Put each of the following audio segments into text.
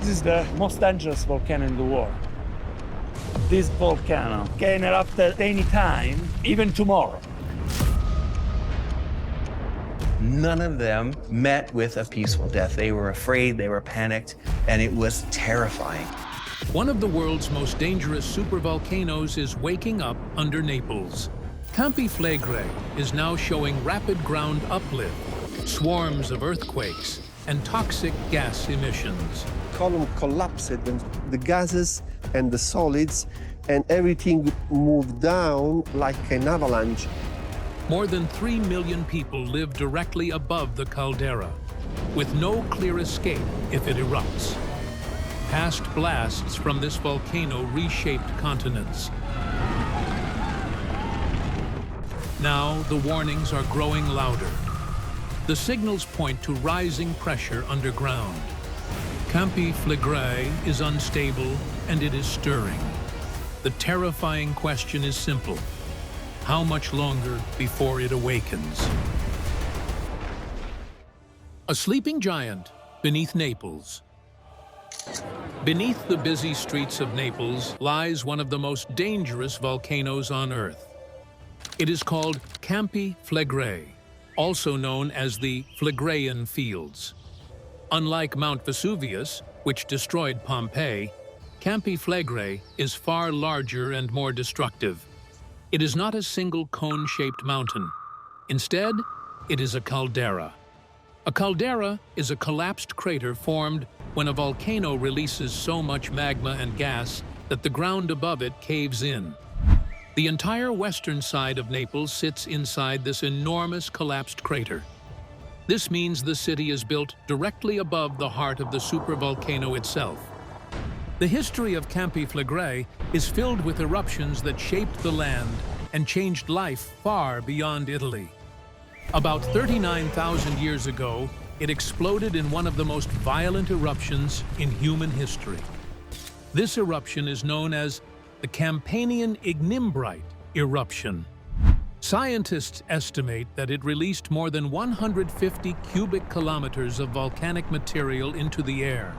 is the most dangerous volcano in the world. This volcano can erupt at any time, even tomorrow. None of them met with a peaceful death. They were afraid, they were panicked, and it was terrifying. One of the world's most dangerous supervolcanoes is waking up under Naples. Campi Flegrei is now showing rapid ground uplift, swarms of earthquakes, and toxic gas emissions. Column collapsed, and the gases and the solids and everything moved down like an avalanche. More than 3 million people live directly above the caldera, with no clear escape if it erupts. Past blasts from this volcano reshaped continents. Now the warnings are growing louder. The signals point to rising pressure underground. Campi Flegrei is unstable and it is stirring. The terrifying question is simple. How much longer before it awakens? A sleeping giant beneath Naples. Beneath the busy streets of Naples lies one of the most dangerous volcanoes on Earth. It is called Campi Flegrei, also known as the Phlegreian Fields. Unlike Mount Vesuvius, which destroyed Pompeii, Campi Flegrei is far larger and more destructive. It is not a single cone-shaped mountain. Instead, it is a caldera. A caldera is a collapsed crater formed when a volcano releases so much magma and gas that the ground above it caves in. The entire western side of Naples sits inside this enormous collapsed crater. This means the city is built directly above the heart of the supervolcano itself. The history of Campi Flegrei is filled with eruptions that shaped the land and changed life far beyond Italy. About 39,000 years ago, it exploded in one of the most violent eruptions in human history. This eruption is known as the Campanian ignimbrite eruption. Scientists estimate that it released more than 150 cubic kilometers of volcanic material into the air.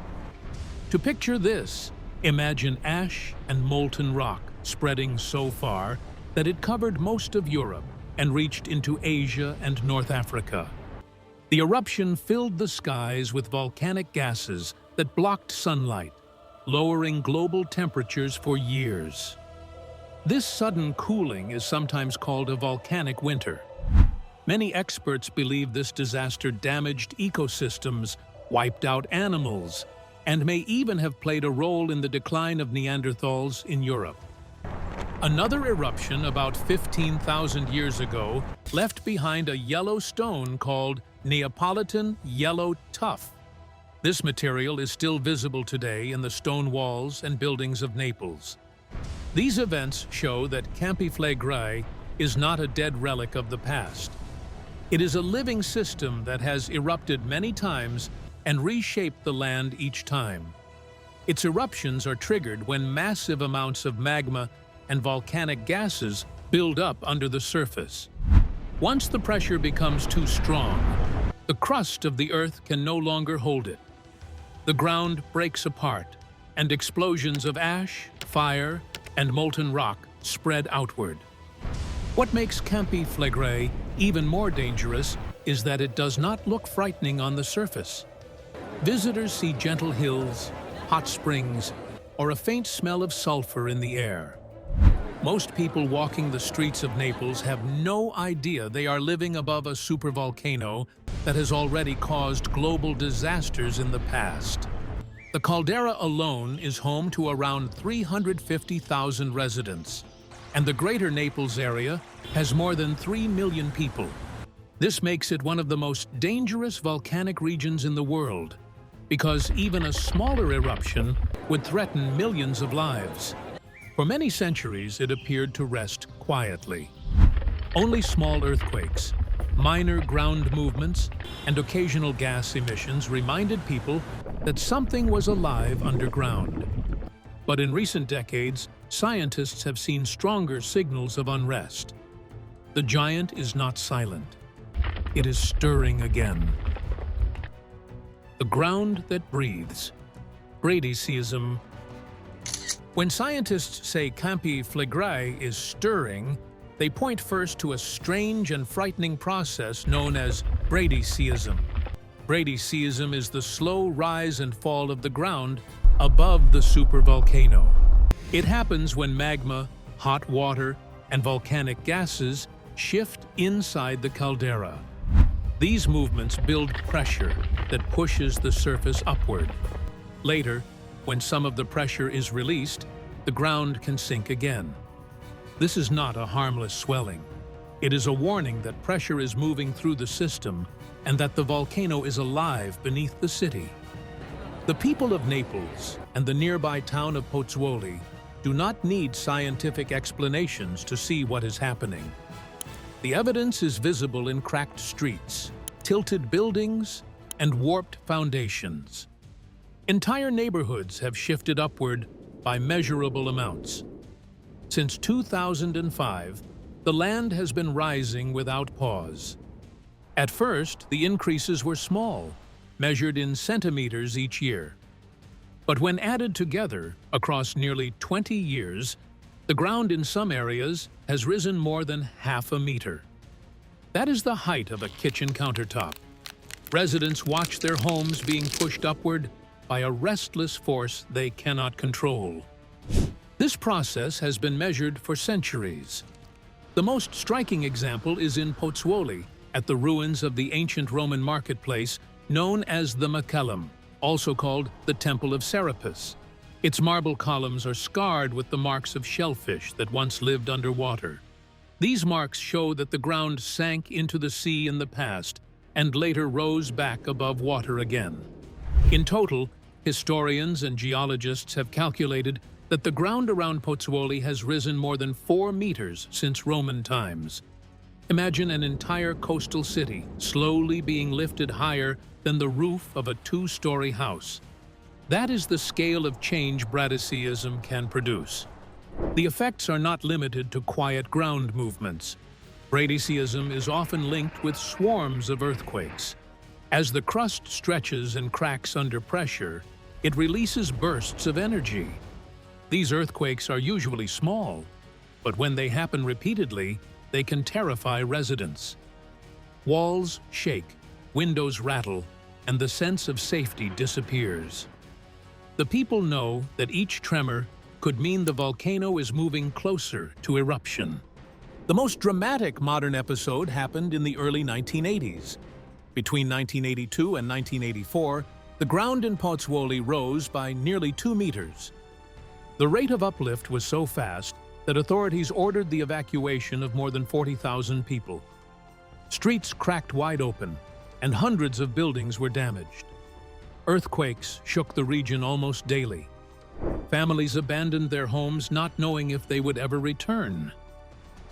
To picture this, imagine ash and molten rock spreading so far that it covered most of Europe and reached into Asia and North Africa. The eruption filled the skies with volcanic gases that blocked sunlight, lowering global temperatures for years. This sudden cooling is sometimes called a volcanic winter. Many experts believe this disaster damaged ecosystems, wiped out animals, and may even have played a role in the decline of Neanderthals in Europe. Another eruption about 15,000 years ago left behind a yellow stone called Neapolitan yellow tuff. This material is still visible today in the stone walls and buildings of Naples. These events show that Campi Flegrei is not a dead relic of the past. It is a living system that has erupted many times and reshaped the land each time. Its eruptions are triggered when massive amounts of magma and volcanic gases build up under the surface. Once the pressure becomes too strong, the crust of the Earth can no longer hold it. The ground breaks apart, and explosions of ash, fire, and molten rock spread outward. What makes Campi Flegrei even more dangerous is that it does not look frightening on the surface. Visitors see gentle hills, hot springs, or a faint smell of sulfur in the air. Most people walking the streets of Naples have no idea they are living above a supervolcano that has already caused global disasters in the past. The caldera alone is home to around 350,000 residents, and the greater Naples area has more than 3 million people. This makes it one of the most dangerous volcanic regions in the world, because even a smaller eruption would threaten millions of lives. For many centuries, it appeared to rest quietly. Only small earthquakes, minor ground movements, and occasional gas emissions reminded people that something was alive underground. But in recent decades, scientists have seen stronger signals of unrest. The giant is not silent. It is stirring again. The ground that breathes. Bradyseism. When scientists say Campi Flegrei is stirring, they point first to a strange and frightening process known as bradyseism. Bradyseism is the slow rise and fall of the ground above the supervolcano. It happens when magma, hot water, and volcanic gases shift inside the caldera. These movements build pressure that pushes the surface upward. Later, when some of the pressure is released, the ground can sink again. This is not a harmless swelling. It is a warning that pressure is moving through the system and that the volcano is alive beneath the city. The people of Naples and the nearby town of Pozzuoli do not need scientific explanations to see what is happening. The evidence is visible in cracked streets, tilted buildings, and warped foundations. Entire neighborhoods have shifted upward by measurable amounts. Since 2005, the land has been rising without pause. At first, the increases were small, measured in centimeters each year. But when added together across nearly 20 years, the ground in some areas has risen more than half a meter. That is the height of a kitchen countertop. Residents watch their homes being pushed upward by a restless force they cannot control. This process has been measured for centuries. The most striking example is in Pozzuoli, at the ruins of the ancient Roman marketplace known as the Macellum, also called the Temple of Serapis. Its marble columns are scarred with the marks of shellfish that once lived underwater. These marks show that the ground sank into the sea in the past and later rose back above water again. In total, historians and geologists have calculated that the ground around Pozzuoli has risen more than 4 meters since Roman times. Imagine an entire coastal city slowly being lifted higher than the roof of a 2-story house. That is the scale of change bradyseism can produce. The effects are not limited to quiet ground movements. Bradyseism is often linked with swarms of earthquakes. As the crust stretches and cracks under pressure, it releases bursts of energy. These earthquakes are usually small, but when they happen repeatedly, they can terrify residents. Walls shake, windows rattle, and the sense of safety disappears. The people know that each tremor could mean the volcano is moving closer to eruption. The most dramatic modern episode happened in the early 1980s. Between 1982 and 1984, the ground in Pozzuoli rose by nearly 2 meters. The rate of uplift was so fast that authorities ordered the evacuation of more than 40,000 people. Streets cracked wide open, and hundreds of buildings were damaged. Earthquakes shook the region almost daily. Families abandoned their homes not knowing if they would ever return.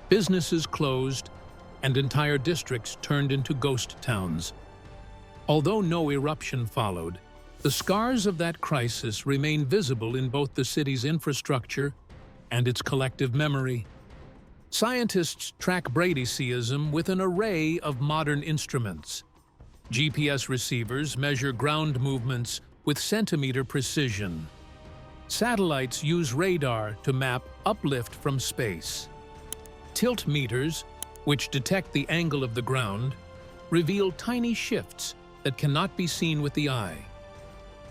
Businesses closed, and entire districts turned into ghost towns. Although no eruption followed, the scars of that crisis remain visible in both the city's infrastructure and its collective memory. Scientists track bradyseism with an array of modern instruments. GPS receivers measure ground movements with centimeter precision. Satellites use radar to map uplift from space. Tilt meters, which detect the angle of the ground, reveal tiny shifts that cannot be seen with the eye.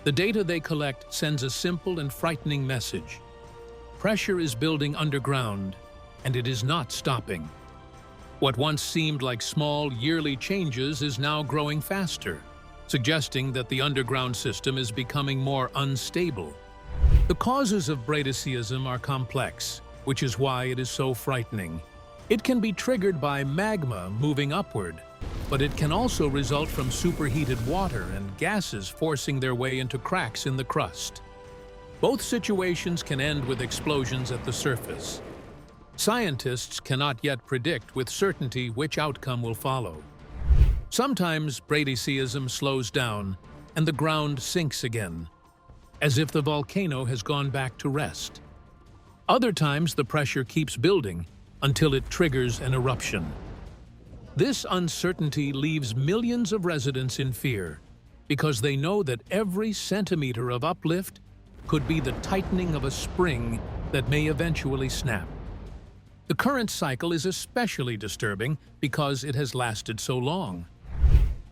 The data they collect sends a simple and frightening message. Pressure is building underground, and it is not stopping. What once seemed like small yearly changes is now growing faster, suggesting that the underground system is becoming more unstable. The causes of bradyseism are complex, which is why it is so frightening. It can be triggered by magma moving upward, but it can also result from superheated water and gases forcing their way into cracks in the crust. Both situations can end with explosions at the surface. Scientists cannot yet predict with certainty which outcome will follow. Sometimes bradyseism slows down and the ground sinks again, as if the volcano has gone back to rest. Other times the pressure keeps building until it triggers an eruption. This uncertainty leaves millions of residents in fear because they know that every centimeter of uplift could be the tightening of a spring that may eventually snap. The current cycle is especially disturbing because it has lasted so long.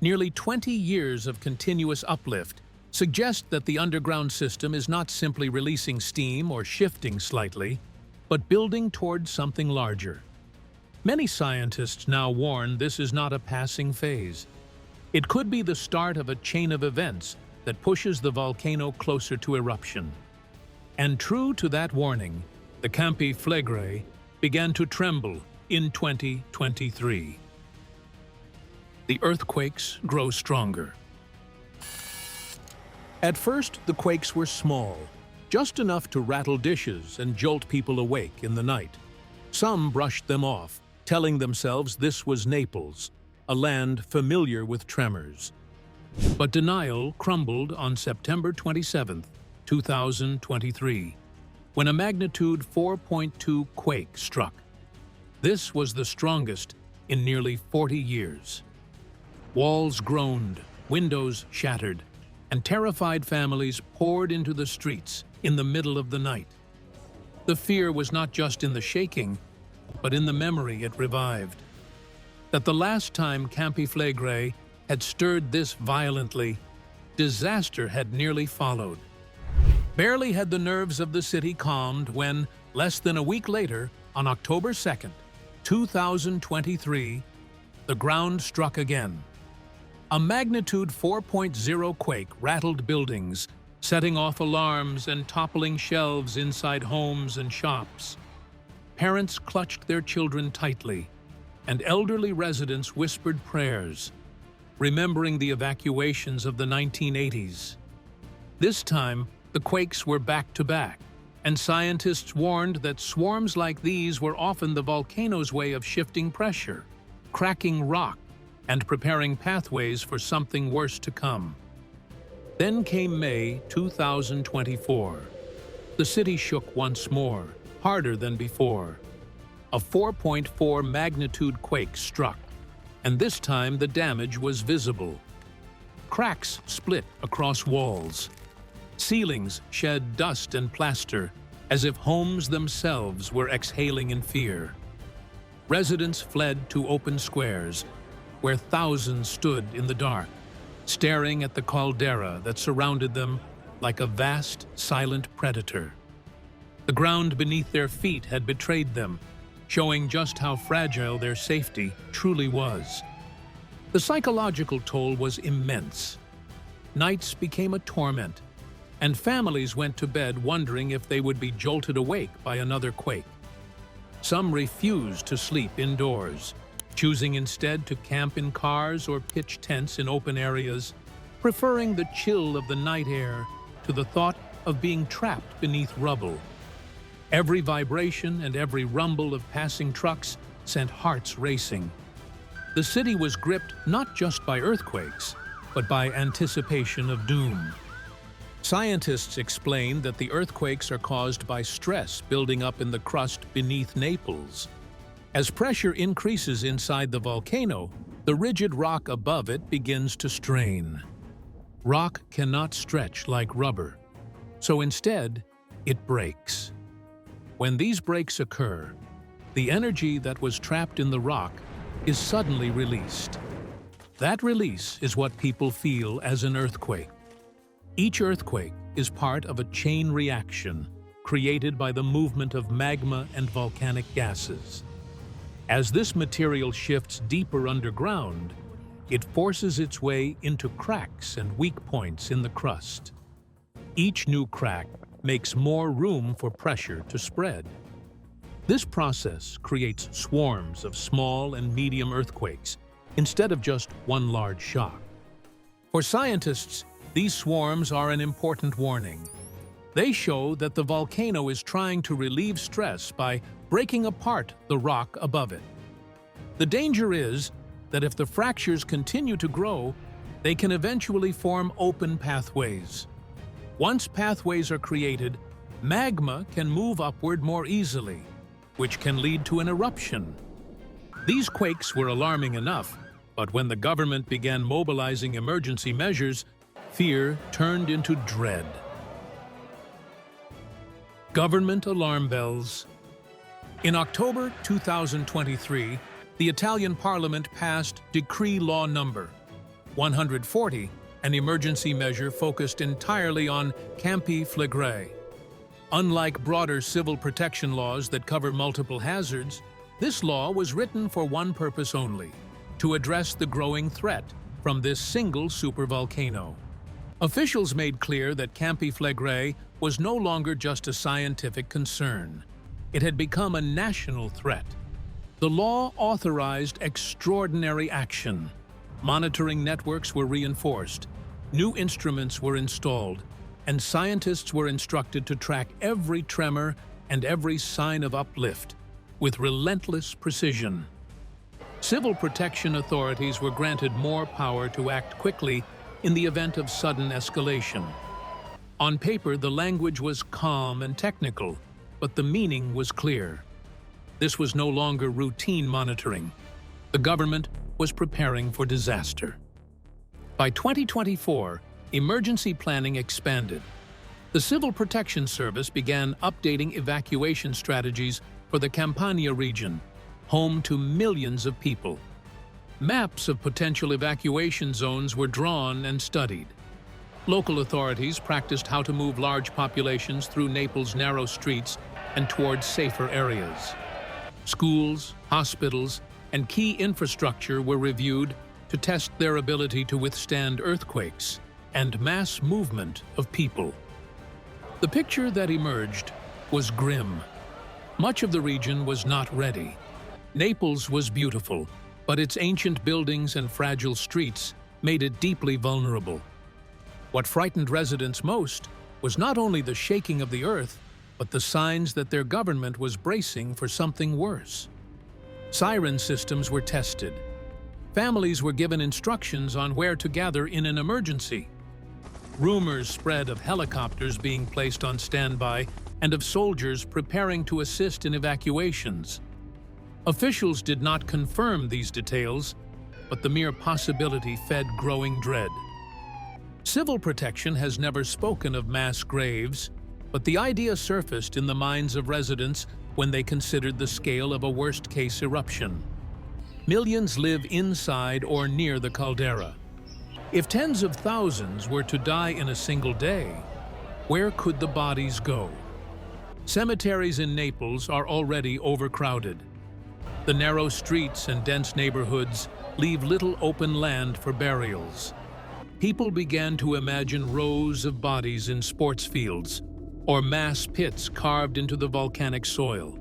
Nearly 20 years of continuous uplift suggest that the underground system is not simply releasing steam or shifting slightly, but building towards something larger. Many scientists now warn this is not a passing phase. It could be the start of a chain of events that pushes the volcano closer to eruption. And true to that warning, the Campi Flegrei began to tremble in 2023. The earthquakes grow stronger. At first, the quakes were small, just enough to rattle dishes and jolt people awake in the night. Some brushed them off, telling themselves this was Naples, a land familiar with tremors. But denial crumbled on September 27, 2023, when a magnitude 4.2 quake struck. This was the strongest in nearly 40 years. Walls groaned, windows shattered, and terrified families poured into the streets in the middle of the night. The fear was not just in the shaking, but in the memory it revived. That the last time Campi Flegrei had stirred this violently, disaster had nearly followed. Barely had the nerves of the city calmed when, less than a week later, on October 2nd, 2023, the ground struck again. A magnitude 4.0 quake rattled buildings, setting off alarms and toppling shelves inside homes and shops. Parents clutched their children tightly, and elderly residents whispered prayers, remembering the evacuations of the 1980s. This time, the quakes were back-to-back, and scientists warned that swarms like these were often the volcano's way of shifting pressure, cracking rock, and preparing pathways for something worse to come. Then came May 2024. The city shook once more, harder than before. A 4.4 magnitude quake struck, and this time the damage was visible. Cracks split across walls. Ceilings shed dust and plaster, as if homes themselves were exhaling in fear. Residents fled to open squares, where thousands stood in the dark, staring at the caldera that surrounded them like a vast, silent predator. The ground beneath their feet had betrayed them, showing just how fragile their safety truly was. The psychological toll was immense. Nights became a torment, and families went to bed wondering if they would be jolted awake by another quake. Some refused to sleep indoors, choosing instead to camp in cars or pitch tents in open areas, preferring the chill of the night air to the thought of being trapped beneath rubble. Every vibration and every rumble of passing trucks sent hearts racing. The city was gripped not just by earthquakes, but by anticipation of doom. Scientists explain that the earthquakes are caused by stress building up in the crust beneath Naples. As pressure increases inside the volcano, the rigid rock above it begins to strain. Rock cannot stretch like rubber, so instead, it breaks. When these breaks occur, the energy that was trapped in the rock is suddenly released. That release is what people feel as an earthquake. Each earthquake is part of a chain reaction created by the movement of magma and volcanic gases. As this material shifts deeper underground, it forces its way into cracks and weak points in the crust. Each new crack makes more room for pressure to spread. This process creates swarms of small and medium earthquakes instead of just one large shock. For scientists, these swarms are an important warning. They show that the volcano is trying to relieve stress by breaking apart the rock above it. The danger is that if the fractures continue to grow, they can eventually form open pathways. Once pathways are created, magma can move upward more easily, which can lead to an eruption. These quakes were alarming enough, but when the government began mobilizing emergency measures, fear turned into dread. Government alarm bells. In October 2023, the Italian Parliament passed Decree Law Number 140, an emergency measure focused entirely on Campi Flegrei. Unlike broader civil protection laws that cover multiple hazards, this law was written for one purpose only: to address the growing threat from this single supervolcano. Officials made clear that Campi Flegrei was no longer just a scientific concern. It had become a national threat. The law authorized extraordinary action. Monitoring networks were reinforced, new instruments were installed, and scientists were instructed to track every tremor and every sign of uplift with relentless precision. Civil protection authorities were granted more power to act quickly in the event of sudden escalation. On paper, the language was calm and technical, but the meaning was clear. This was no longer routine monitoring. The government was preparing for disaster. By 2024, emergency planning expanded. The Civil Protection Service began updating evacuation strategies for the Campania region, home to millions of people. Maps of potential evacuation zones were drawn and studied. Local authorities practiced how to move large populations through Naples' narrow streets and towards safer areas. Schools, hospitals, and key infrastructure were reviewed to test their ability to withstand earthquakes and mass movement of people. The picture that emerged was grim. Much of the region was not ready. Naples was beautiful, but its ancient buildings and fragile streets made it deeply vulnerable. What frightened residents most was not only the shaking of the earth, but the signs that their government was bracing for something worse. Siren systems were tested. Families were given instructions on where to gather in an emergency. Rumors spread of helicopters being placed on standby and of soldiers preparing to assist in evacuations. Officials did not confirm these details, but the mere possibility fed growing dread. Civil protection has never spoken of mass graves, but the idea surfaced in the minds of residents when they considered the scale of a worst-case eruption. Millions live inside or near the caldera. If tens of thousands were to die in a single day, where could the bodies go? Cemeteries in Naples are already overcrowded. The narrow streets and dense neighborhoods leave little open land for burials. People began to imagine rows of bodies in sports fields or mass pits carved into the volcanic soil.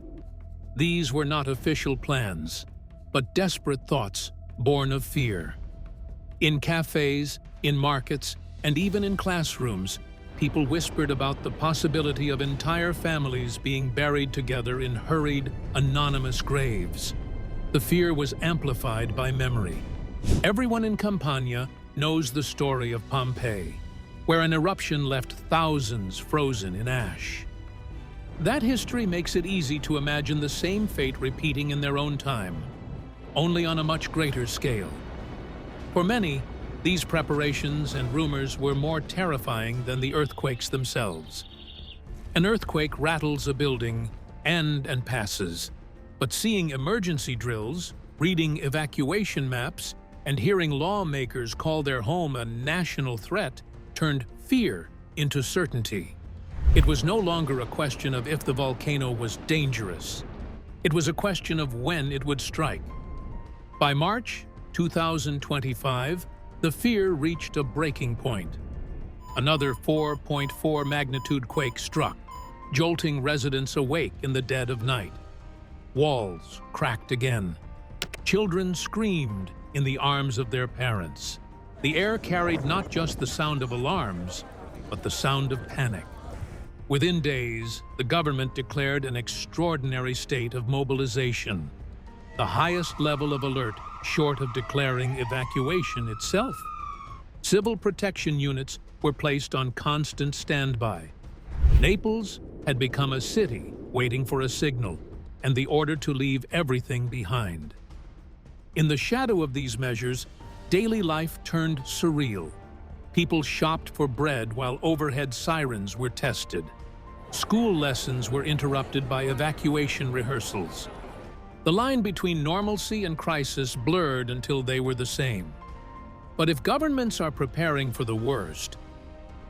These were not official plans, but desperate thoughts born of fear. In cafes, in markets, and even in classrooms, people whispered about the possibility of entire families being buried together in hurried, anonymous graves. The fear was amplified by memory. Everyone in Campania knows the story of Pompeii, where an eruption left thousands frozen in ash. That history makes it easy to imagine the same fate repeating in their own time, only on a much greater scale. For many, these preparations and rumors were more terrifying than the earthquakes themselves. An earthquake rattles a building and passes, but seeing emergency drills, reading evacuation maps, and hearing lawmakers call their home a national threat turned fear into certainty. It was no longer a question of if the volcano was dangerous. It was a question of when it would strike. By March 2025, the fear reached a breaking point. Another 4.4 magnitude quake struck, jolting residents awake in the dead of night. Walls cracked again. Children screamed in the arms of their parents. The air carried not just the sound of alarms, but the sound of panic. Within days, the government declared an extraordinary state of mobilization, the highest level of alert short of declaring evacuation itself. Civil protection units were placed on constant standby. Naples had become a city waiting for a signal and the order to leave everything behind. In the shadow of these measures, daily life turned surreal. People shopped for bread while overhead sirens were tested. School lessons were interrupted by evacuation rehearsals. The line between normalcy and crisis blurred until they were the same. But if governments are preparing for the worst,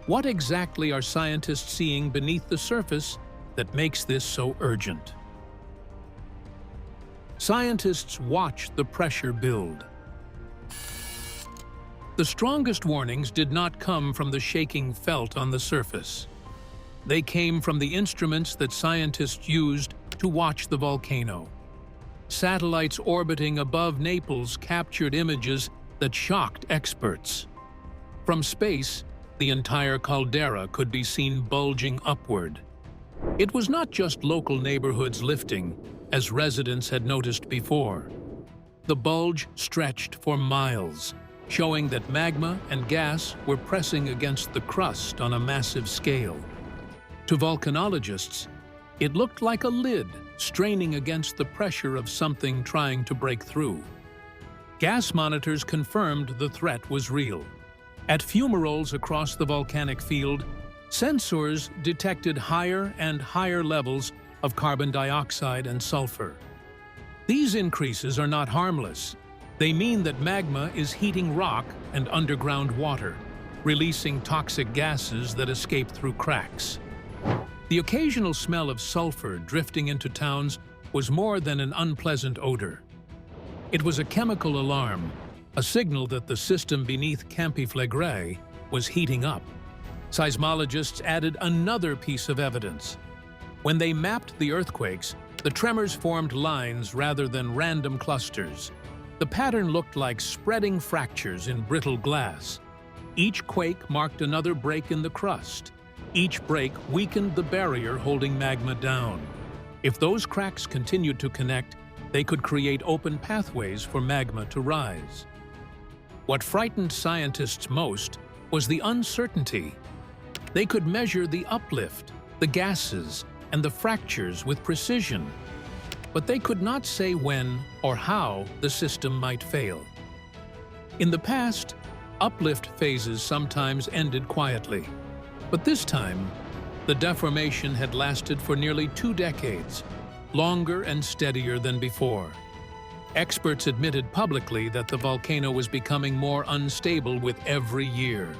what exactly are scientists seeing beneath the surface that makes this so urgent? Scientists watch the pressure build. The strongest warnings did not come from the shaking felt on the surface. They came from the instruments that scientists used to watch the volcano. Satellites orbiting above Naples captured images that shocked experts. From space, the entire caldera could be seen bulging upward. It was not just local neighborhoods lifting, as residents had noticed before. The bulge stretched for miles, showing that magma and gas were pressing against the crust on a massive scale. To volcanologists, it looked like a lid straining against the pressure of something trying to break through. Gas monitors confirmed the threat was real. At fumaroles across the volcanic field, sensors detected higher and higher levels of carbon dioxide and sulfur. These increases are not harmless. They mean that magma is heating rock and underground water, releasing toxic gases that escape through cracks. The occasional smell of sulfur drifting into towns was more than an unpleasant odor. It was a chemical alarm, a signal that the system beneath Campi Flegrei was heating up. Seismologists added another piece of evidence. When they mapped the earthquakes, the tremors formed lines rather than random clusters. The pattern looked like spreading fractures in brittle glass. Each quake marked another break in the crust. Each break weakened the barrier holding magma down. If those cracks continued to connect, they could create open pathways for magma to rise. What frightened scientists most was the uncertainty. They could measure the uplift, the gases, and the fractures with precision, but they could not say when or how the system might fail. In the past, uplift phases sometimes ended quietly, but this time, the deformation had lasted for nearly 2 decades, longer and steadier than before. Experts admitted publicly that the volcano was becoming more unstable with every year.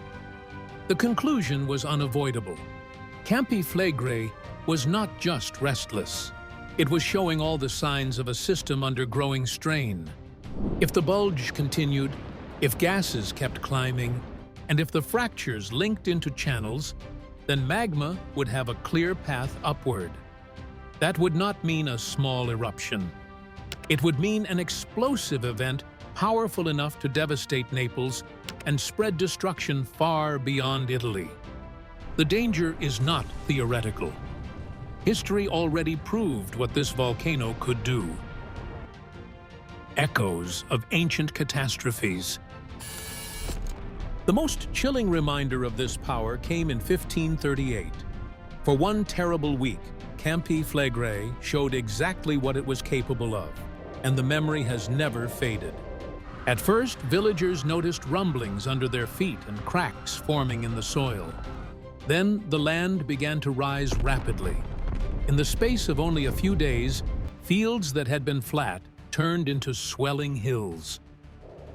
The conclusion was unavoidable. Campi Flegrei was not just restless. It was showing all the signs of a system under growing strain. If the bulge continued, if gases kept climbing, and if the fractures linked into channels, then magma would have a clear path upward. That would not mean a small eruption. It would mean an explosive event powerful enough to devastate Naples and spread destruction far beyond Italy. The danger is not theoretical. History already proved what this volcano could do. Echoes of ancient catastrophes. The most chilling reminder of this power came in 1538. For one terrible week, Campi Flegrei showed exactly what it was capable of, and the memory has never faded. At first, villagers noticed rumblings under their feet and cracks forming in the soil. Then the land began to rise rapidly. In the space of only a few days, fields that had been flat turned into swelling hills.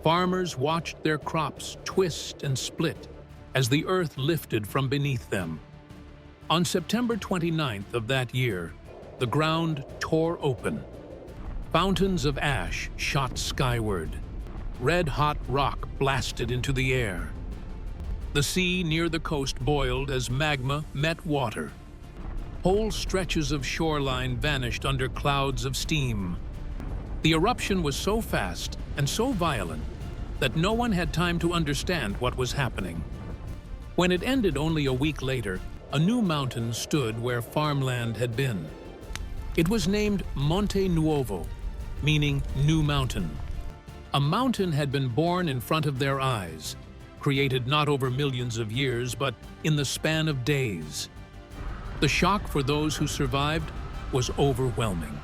Farmers watched their crops twist and split as the earth lifted from beneath them. On September 29th of that year, the ground tore open. Fountains of ash shot skyward. Red-hot rock blasted into the air. The sea near the coast boiled as magma met water. Whole stretches of shoreline vanished under clouds of steam. The eruption was so fast and so violent that no one had time to understand what was happening. When it ended only a week later, a new mountain stood where farmland had been. It was named Monte Nuovo, meaning New Mountain. A mountain had been born in front of their eyes, created not over millions of years, but in the span of days. The shock for those who survived was overwhelming.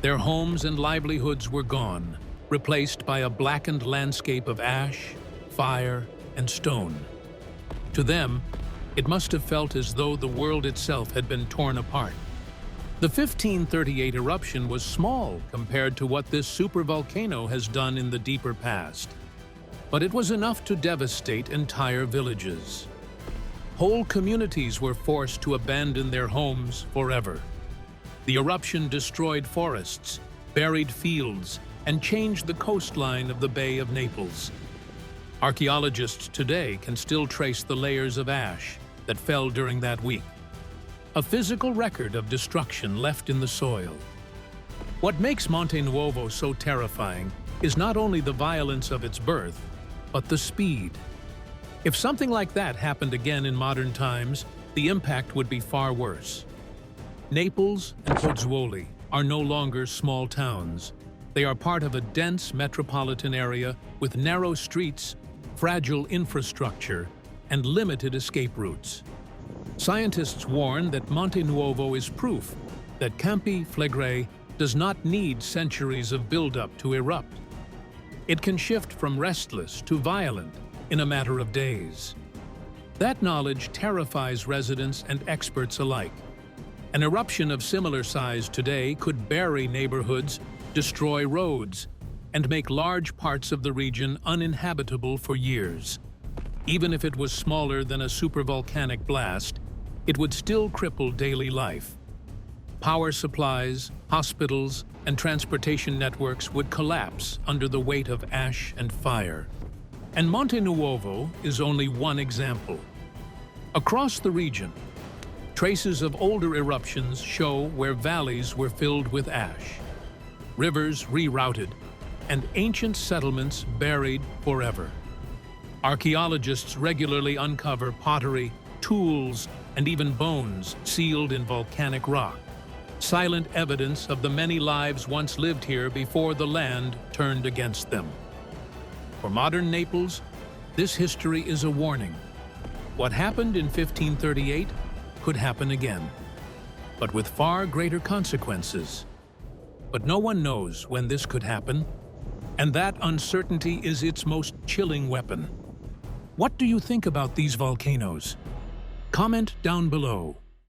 Their homes and livelihoods were gone, replaced by a blackened landscape of ash, fire, and stone. To them, It must have felt as though the world itself had been torn apart. The 1538 eruption was small compared to what this supervolcano has done in the deeper past. But it was enough to devastate entire villages. Whole communities were forced to abandon their homes forever. The eruption destroyed forests, buried fields, and changed the coastline of the Bay of Naples. Archaeologists today can still trace the layers of ash that fell during that week, a physical record of destruction left in the soil. What makes Monte Nuovo so terrifying is not only the violence of its birth, but the speed. If something like that happened again in modern times, the impact would be far worse. Naples and Pozzuoli are no longer small towns. They are part of a dense metropolitan area with narrow streets, fragile infrastructure, and limited escape routes. Scientists warn that Monte Nuovo is proof that Campi Flegrei does not need centuries of buildup to erupt. It can shift from restless to violent in a matter of days. That knowledge terrifies residents and experts alike. An eruption of similar size today could bury neighborhoods, destroy roads, and make large parts of the region uninhabitable for years. Even if it was smaller than a supervolcanic blast, it would still cripple daily life. Power supplies, hospitals, and transportation networks would collapse under the weight of ash and fire. And Monte Nuovo is only one example. Across the region, traces of older eruptions show where valleys were filled with ash, rivers rerouted, and ancient settlements buried forever. Archaeologists regularly uncover pottery, tools, and even bones sealed in volcanic rock, silent evidence of the many lives once lived here before the land turned against them. For modern Naples, this history is a warning. What happened in 1538 could happen again, but with far greater consequences. But no one knows when this could happen, and that uncertainty is its most chilling weapon. What do you think about these volcanoes? Comment down below.